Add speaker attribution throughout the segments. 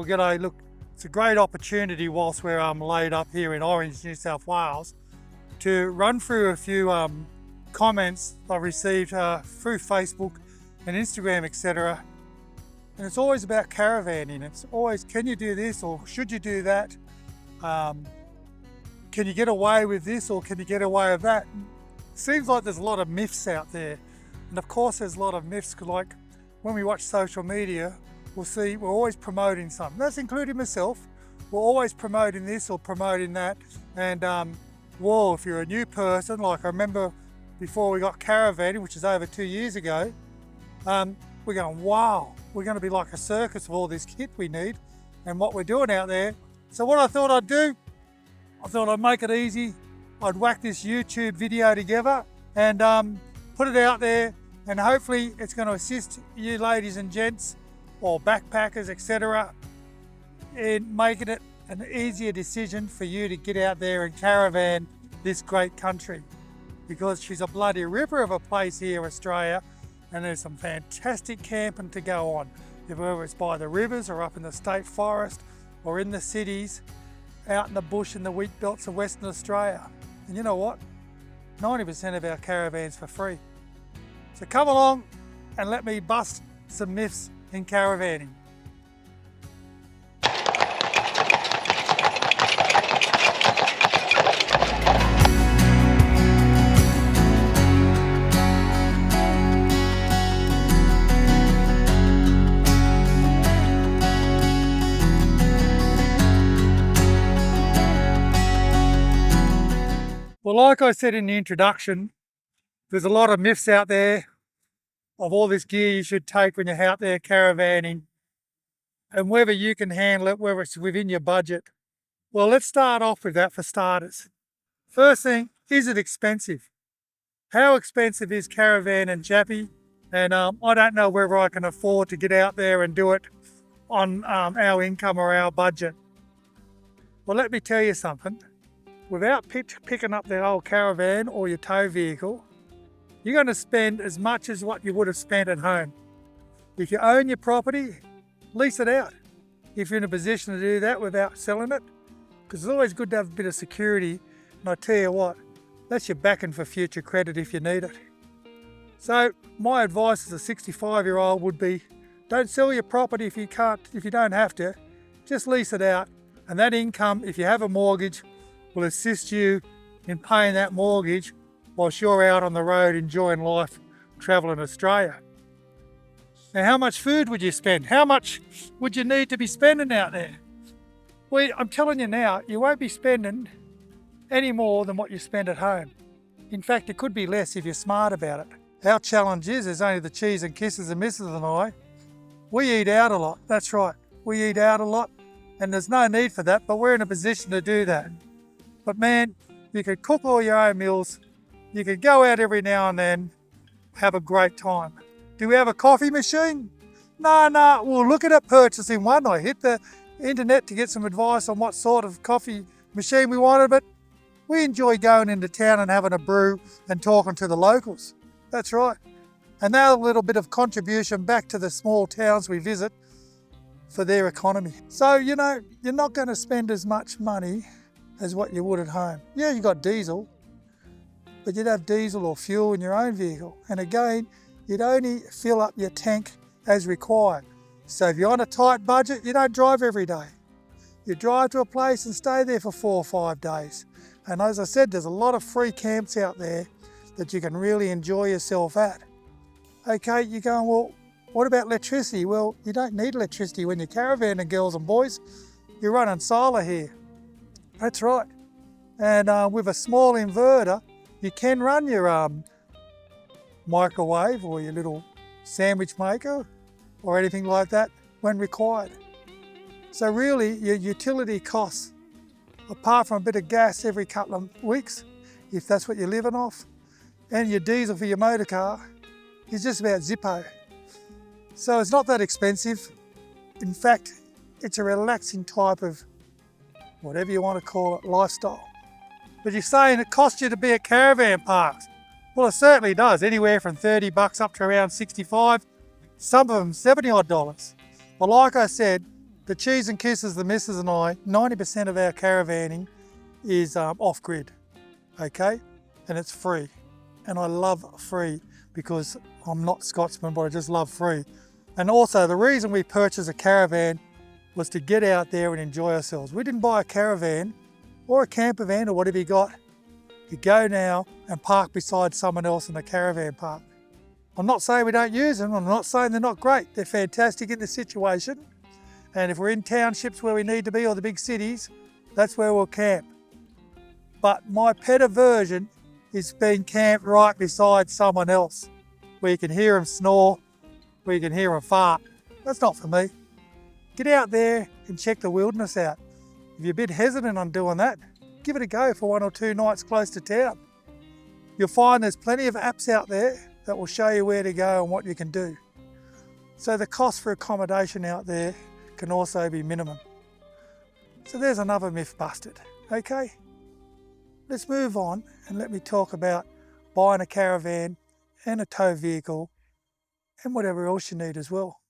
Speaker 1: we're gonna look, it's a great opportunity whilst we're laid up here in Orange, New South Wales, to run through a few comments I received through Facebook and Instagram, etc. And it's always about caravanning. It's always, can you do this or should you do that? Can you get away with this or can you get away with that? Seems like there's a lot of myths out there. And of course there's a lot of myths, like when we watch social media, we'll see we're always promoting something. That's including myself. We're always promoting this or promoting that. And well, if you're a new person, like I remember before we got Caravanning, which is over 2 years ago, we're going, wow, we're going to be like a circus of all this kit we need and what we're doing out there. So what I thought I'd do, I thought I'd make it easy. I'd whack this YouTube video together and put it out there, and hopefully it's going to assist you ladies and gents or backpackers, etc., in making it an easier decision for you to get out there and caravan this great country, because she's a bloody ripper of a place here, Australia, and there's some fantastic camping to go on, whether it's by the rivers or up in the state forest or in the cities, out in the bush in the wheat belts of Western Australia. And you know what? 90% of our caravans for free. So come along and let me bust some myths in caravanning. Well, like I said in the introduction, there's a lot of myths out there of all this gear you should take when you're out there caravanning and whether you can handle it, whether it's within your budget. Well, let's start off with that for starters. First thing, is it expensive? How expensive is caravan and Jappy? And I don't know whether I can afford to get out there and do it on our income or our budget. Well, let me tell you something. Without picking up the old caravan or your tow vehicle, you're going to spend as much as what you would have spent at home. If you own your property, lease it out. If you're in a position to do that without selling it, because it's always good to have a bit of security. And I tell you what, that's your backing for future credit if you need it. So my advice as a 65-year-old would be, don't sell your property if you don't have to. Just lease it out, and that income, if you have a mortgage, will assist you in paying that mortgage whilst you're out on the road enjoying life, travelling Australia. Now, how much food would you spend? How much would you need to be spending out there? Well, I'm telling you now, you won't be spending any more than what you spend at home. In fact, it could be less if you're smart about it. Our challenge is, there's only the cheese and kisses and missus and I, we eat out a lot. That's right, we eat out a lot, and there's no need for that, but we're in a position to do that. But man, you could cook all your own meals. You could go out every now and then, have a great time. Do we have a coffee machine? No, we'll look at purchasing one. I hit the internet to get some advice on what sort of coffee machine we wanted, but we enjoy going into town and having a brew and talking to the locals. That's right. And now a little bit of contribution back to the small towns we visit for their economy. So, you know, you're not going to spend as much money as what you would at home. Yeah, you got diesel, but you'd have diesel or fuel in your own vehicle. And again, you'd only fill up your tank as required. So if you're on a tight budget, you don't drive every day. You drive to a place and stay there for 4 or 5 days. And as I said, there's a lot of free camps out there that you can really enjoy yourself at. Okay, you're going, well, what about electricity? Well, you don't need electricity when you're caravanning, girls and boys. You're running solar here. That's right. And with a small inverter, you can run your microwave or your little sandwich maker or anything like that when required. So really, your utility costs, apart from a bit of gas every couple of weeks, if that's what you're living off, and your diesel for your motor car, is just about zippo. So it's not that expensive. In fact, it's a relaxing type of, whatever you want to call it, lifestyle. But you're saying it costs you to be at caravan parks. Well, it certainly does, anywhere from $30 up to around 65, some of them $70 odd. Well, like I said, The cheese and kisses, the missus and I, 90% of our caravanning is off-grid, okay? And it's free. And I love free because I'm not Scotsman, but I just love free. And also the reason we purchased a caravan was to get out there and enjoy ourselves. We didn't buy a caravan or a camper van or whatever you got. You go now and park beside someone else in the caravan park. I'm not saying we don't use them. I'm not saying they're not great. They're fantastic in this situation. And if we're in townships where we need to be or the big cities, that's where we'll camp. But my pet aversion is being camped right beside someone else, where you can hear them snore, where you can hear them fart. That's not for me. Get out there and check the wilderness out. If you're a bit hesitant on doing that, give it a go for 1 or 2 nights close to town. You'll find there's plenty of apps out there that will show you where to go and what you can do. So the cost for accommodation out there can also be minimum. So there's another myth busted, okay? Let's move on and let me talk about buying a caravan and a tow vehicle and whatever else you need as well,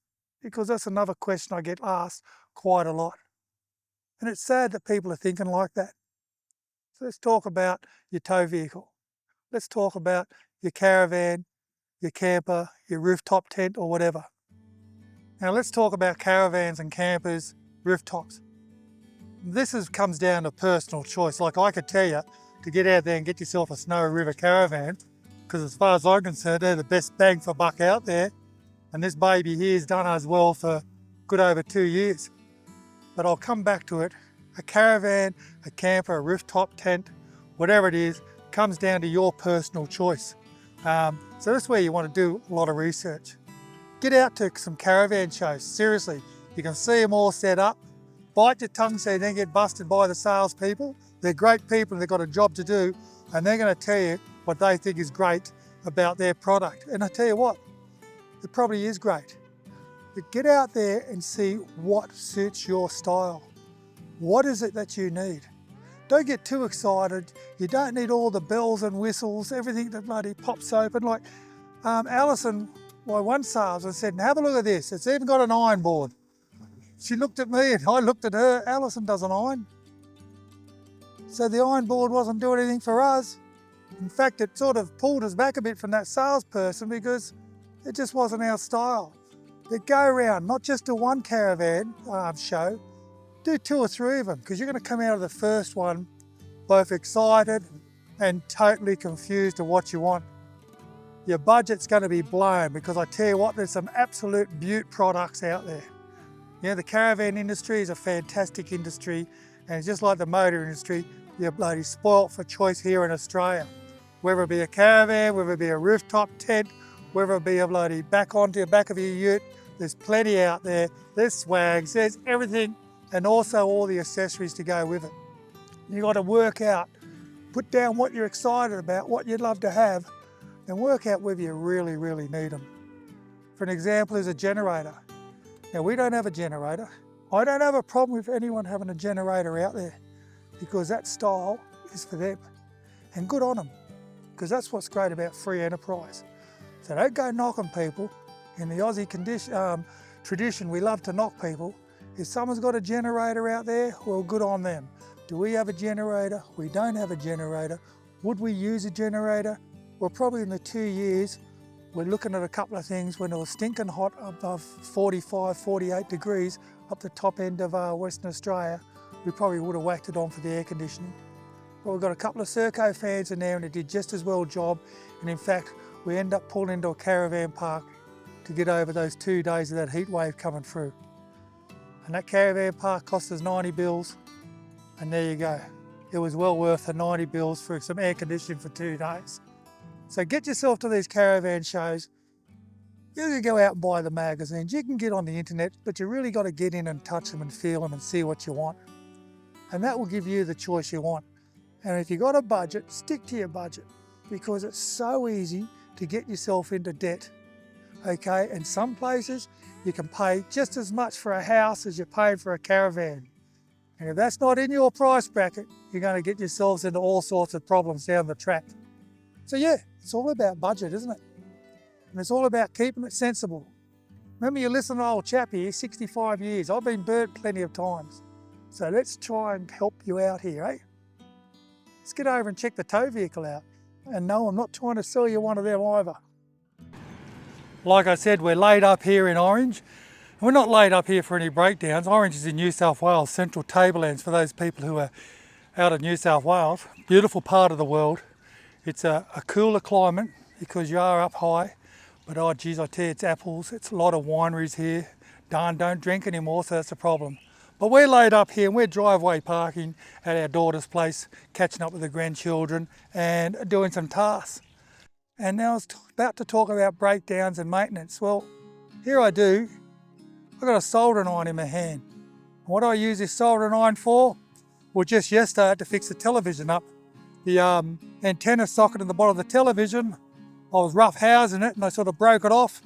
Speaker 1: because that's another question I get asked quite a lot. And it's sad that people are thinking like that. So let's talk about your tow vehicle. Let's talk about your caravan, your camper, your rooftop tent or whatever. Now let's talk about caravans and campers, rooftops. Comes down to personal choice. Like I could tell you to get out there and get yourself a Snowy River caravan, because as far as I'm concerned, they're the best bang for buck out there. And this baby here's done as well for good over 2 years. But I'll come back to it. A caravan, a camper, a rooftop tent, whatever it is, comes down to your personal choice. So that's where you want to do a lot of research. Get out to some caravan shows, seriously. You can see them all set up. Bite your tongue so you don't get busted by the salespeople. They're great people and they've got a job to do, and they're going to tell you what they think is great about their product. And I tell you what, it probably is great. But get out there and see what suits your style. What is it that you need? Don't get too excited. You don't need all the bells and whistles, everything that bloody pops open. Like Alison, my one salesman, said, have a look at this. It's even got an iron board. She looked at me and I looked at her. Alison doesn't iron. So the iron board wasn't doing anything for us. In fact, it sort of pulled us back a bit from that salesperson because it just wasn't our style. But go around, not just to one caravan show, do 2 or 3 of them, because you're going to come out of the first one both excited and totally confused of what you want. Your budget's going to be blown, because I tell you what, there's some absolute beaut products out there. You know, the caravan industry is a fantastic industry, and it's just like the motor industry, you're bloody spoilt for choice here in Australia. Whether it be a caravan, whether it be a rooftop tent, whether it be a bloody back onto the back of your ute, there's plenty out there. There's swags, there's everything, and also all the accessories to go with it. You got to work out, put down what you're excited about, what you'd love to have, and work out whether you really, really need them. For an example is a generator. Now, we don't have a generator. I don't have a problem with anyone having a generator out there, because that style is for them. And good on them, because that's what's great about free enterprise. So don't go knocking people. In the Aussie tradition, we love to knock people. If someone's got a generator out there, well, good on them. Do we have a generator? We don't have a generator. Would we use a generator? Well, probably in the 2 years, we're looking at a couple of things. When it was stinking hot above 45, 48 degrees up the top end of Western Australia, we probably would have whacked it on for the air conditioning. But we've got a couple of Serco fans in there and it did just as well job. And in fact, we end up pulling into a caravan park to get over those 2 days of that heat wave coming through. And that caravan park cost us 90 bills, and there you go. It was well worth the 90 bills for some air conditioning for 2 days. So get yourself to these caravan shows. You can go out and buy the magazines, you can get on the internet, but you really got to get in and touch them and feel them and see what you want. And that will give you the choice you want. And if you've got a budget, stick to your budget, because it's so easy to get yourself into debt. Okay, and some places you can pay just as much for a house as you're paying for a caravan. And if that's not in your price bracket, you're going to get yourselves into all sorts of problems down the track. So yeah, it's all about budget, isn't it? And it's all about keeping it sensible. Remember, you listen to an old chap here, 65 years. I've been burnt plenty of times. So let's try and help you out here, eh? Let's get over and check the tow vehicle out. And no, I'm not trying to sell you one of them either. Like I said, we're laid up here in Orange. We're not laid up here for any breakdowns. Orange is in New South Wales, Central Tablelands for those people who are out of New South Wales. Beautiful part of the world. It's a cooler climate because you are up high. But oh geez, I tell you, it's apples. It's a lot of wineries here. Darn, don't drink anymore, so that's a problem. But we're laid up here and we're driveway parking at our daughter's place, catching up with the grandchildren and doing some tasks. And now I was about to talk about breakdowns and maintenance. Well, here I do. I've got a soldering iron in my hand. What do I use this soldering iron for? Well, just yesterday I had to fix the television up. The antenna socket in the bottom of the television, I was rough housing it and I sort of broke it off.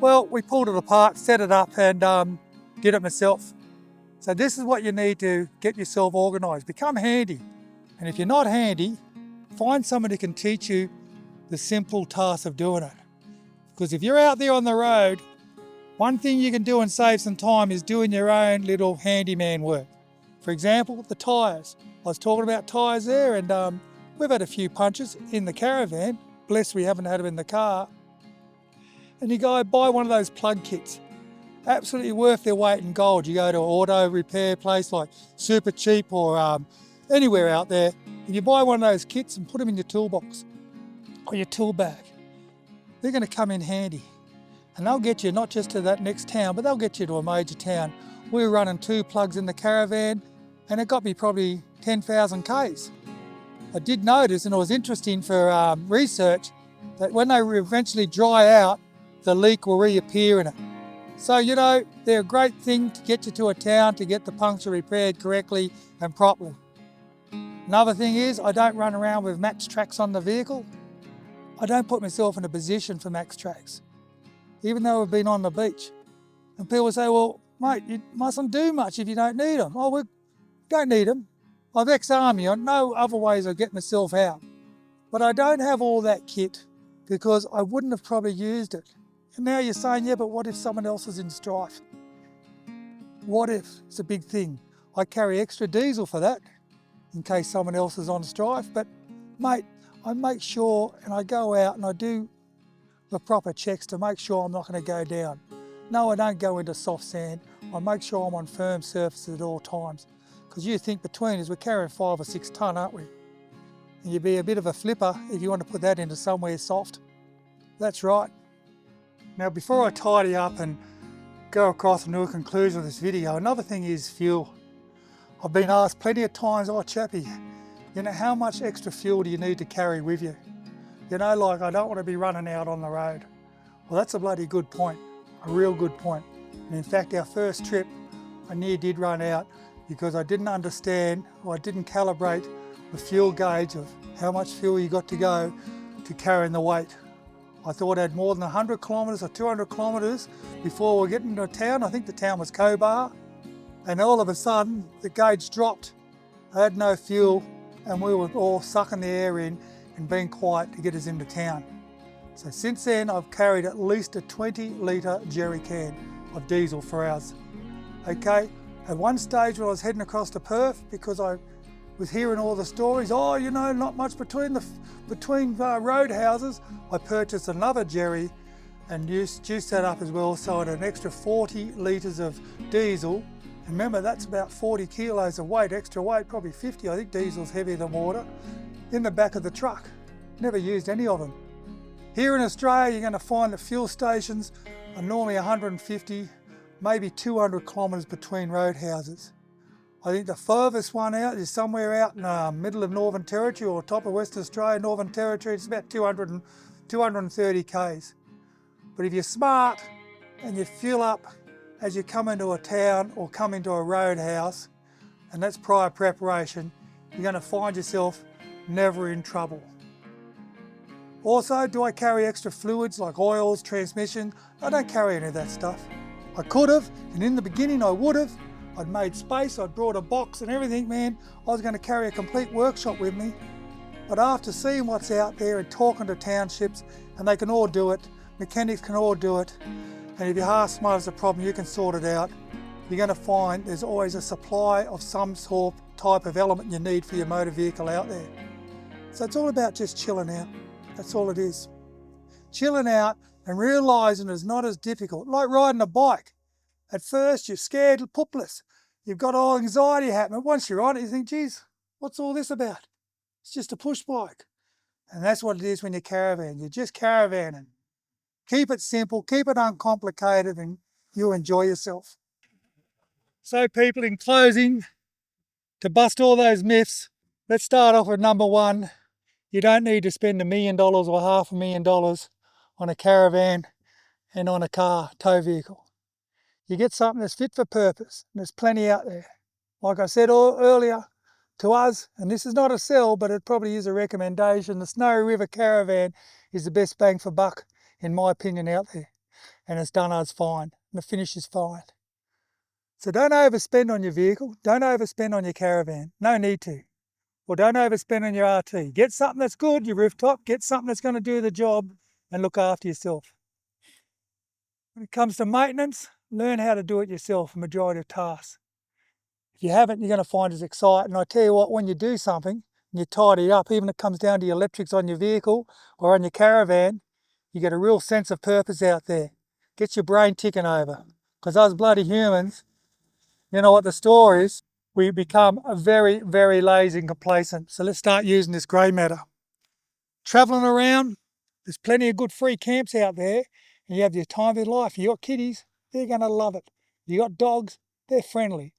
Speaker 1: Well, we pulled it apart, set it up and did it myself. So this is what you need to get yourself organised. Become handy. And if you're not handy, find someone who can teach you the simple task of doing it. Because if you're out there on the road, one thing you can do and save some time is doing your own little handyman work. For example, the tyres. I was talking about tyres there and we've had a few punches in the Caravan. Blessed we haven't had them in the car. And you go buy one of those plug kits. Absolutely worth their weight in gold. You go to an auto repair place like Super Cheap or anywhere out there, and you buy one of those kits and put them in your toolbox or your tool bag. They're going to come in handy. And they'll get you not just to that next town, but they'll get you to a major town. We were running 2 plugs in the Caravan and it got me probably 10,000 Ks. I did notice, and it was interesting for research, that when they eventually dry out, the leak will reappear in it. So, you know, they're a great thing to get you to a town to get the puncture repaired correctly and properly. Another thing is, I don't run around with max tracks on the vehicle. I don't put myself in a position for max tracks, even though we've been on the beach. And people say, well, mate, you mustn't do much if you don't need them. Oh, we don't need them. I've ex-army, I know other ways of getting myself out. But I don't have all that kit because I wouldn't have probably used it. And now you're saying, yeah, but what if someone else is in strife? What if? It's a big thing. I carry extra diesel for that in case someone else is on strife. But mate, I make sure and I go out and I do the proper checks to make sure I'm not going to go down. No, I don't go into soft sand. I make sure I'm on firm surfaces at all times. Because you think between us, we're carrying 5 or 6 tonne, aren't we? And you'd be a bit of a flipper if you want to put that into somewhere soft. That's right. Now, before I tidy up and go across and do a conclusion of this video, another thing is fuel. I've been asked plenty of times, oh Chappie, you know, how much extra fuel do you need to carry with you? You know, like I don't want to be running out on the road. Well, that's a bloody good point, a real good point. And in fact, our first trip, I near did run out because I didn't understand or I didn't calibrate the fuel gauge of how much fuel you got to go to carrying the weight. I thought I had more than 100 kilometres or 200 kilometres before we were getting to a town. I think the town was Cobar. And all of a sudden, the gauge dropped. I had no fuel and we were all sucking the air in and being quiet to get us into town. So since then, I've carried at least a 20-litre jerry can of diesel for ours. Okay, at one stage when I was heading across to Perth, because I was hearing all the stories, oh, you know, not much between road houses, I purchased another jerry and juiced that up as well, so I had an extra 40 litres of diesel. And remember, that's about 40 kilos of weight, extra weight, probably 50, I think diesel's heavier than water, in the back of the truck. Never used any of them. Here in Australia, you're going to find that fuel stations are normally 150, maybe 200 kilometres between road houses. I think the furthest one out is somewhere out in the middle of Northern Territory or top of Western Australia, Northern Territory. It's about 230 Ks. But if you're smart and you fuel up as you come into a town or come into a roadhouse, and that's prior preparation, you're going to find yourself never in trouble. Also, do I carry extra fluids like oils, transmission? I don't carry any of that stuff. I could have, and in the beginning I would have. I'd made space, I'd brought a box and everything, man. I was going to carry a complete workshop with me. But after seeing what's out there and talking to townships, and they can all do it, mechanics can all do it, And if your heart smell is a problem, you can sort it out. You're going to find there's always a supply of some sort type of element you need for your motor vehicle out there. So it's all about just chilling out. That's all it is. Chilling out and realising it's not as difficult. Like riding a bike. At first you're scared poopless. You've got all anxiety happening. Once you're on it, you think, geez, what's all this about? It's just a push bike. And that's what it is when you caravan. You're just caravanning. Keep it simple, keep it uncomplicated, and you'll enjoy yourself. So people, in closing, to bust all those myths, let's start off with number one. You don't need to spend $1 million or $500,000 on a caravan and on a car tow vehicle. You get something that's fit for purpose, and there's plenty out there. Like I said earlier, to us, and this is not a sell, but it probably is a recommendation, the Snowy River Caravan is the best bang for buck, in my opinion, out there. And it's done us fine, and the finish is fine. So don't overspend on your vehicle, don't overspend on your caravan, no need to. Or don't overspend on your RT. Get something that's good, your rooftop, get something that's going to do the job and look after yourself. When it comes to maintenance, learn how to do it yourself, a majority of tasks. If you haven't, you're going to find it exciting. And I tell you what, when you do something and you tidy it up, even if it comes down to your electrics on your vehicle or on your caravan, you get a real sense of purpose out there. Gets your brain ticking over. Because us bloody humans, you know what the story is, we become very, very lazy and complacent. So let's start using this grey matter. Travelling around, there's plenty of good free camps out there, and you have your time of your life. You got kiddies, they're going to love it. You got dogs, they're friendly.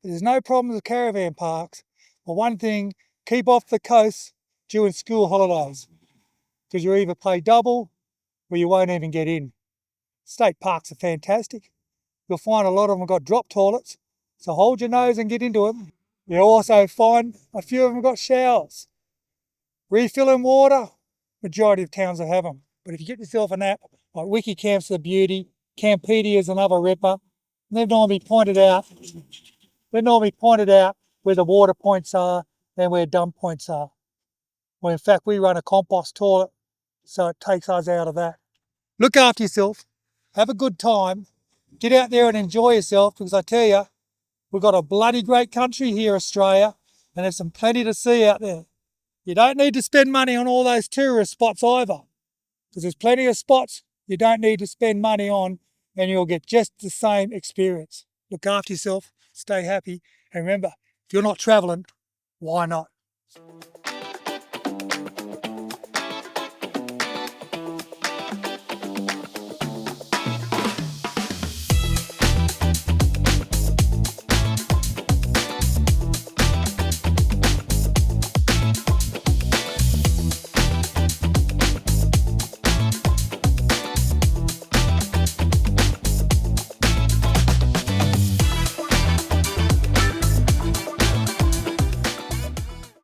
Speaker 1: There's no problems with caravan parks. But one thing, keep off the coast during school holidays, because you either pay double or you won't even get in. State parks are fantastic. You'll find a lot of them got drop toilets, so hold your nose and get into them. You'll also find a few of them got showers. Refilling water, majority of towns will have them. But if you get yourself an app, like Wiki Camp's a beauty, Campedia is another ripper, they've normally pointed out where the water points are and where dump points are. Well, in fact, we run a compost toilet, so it takes us out of that. Look after yourself, have a good time, get out there and enjoy yourself, because I tell you, we've got a bloody great country here, Australia, and there's some plenty to see out there. You don't need to spend money on all those tourist spots either, because there's plenty of spots you don't need to spend money on, and you'll get just the same experience. Look after yourself, stay happy, and remember, if you're not travelling, why not?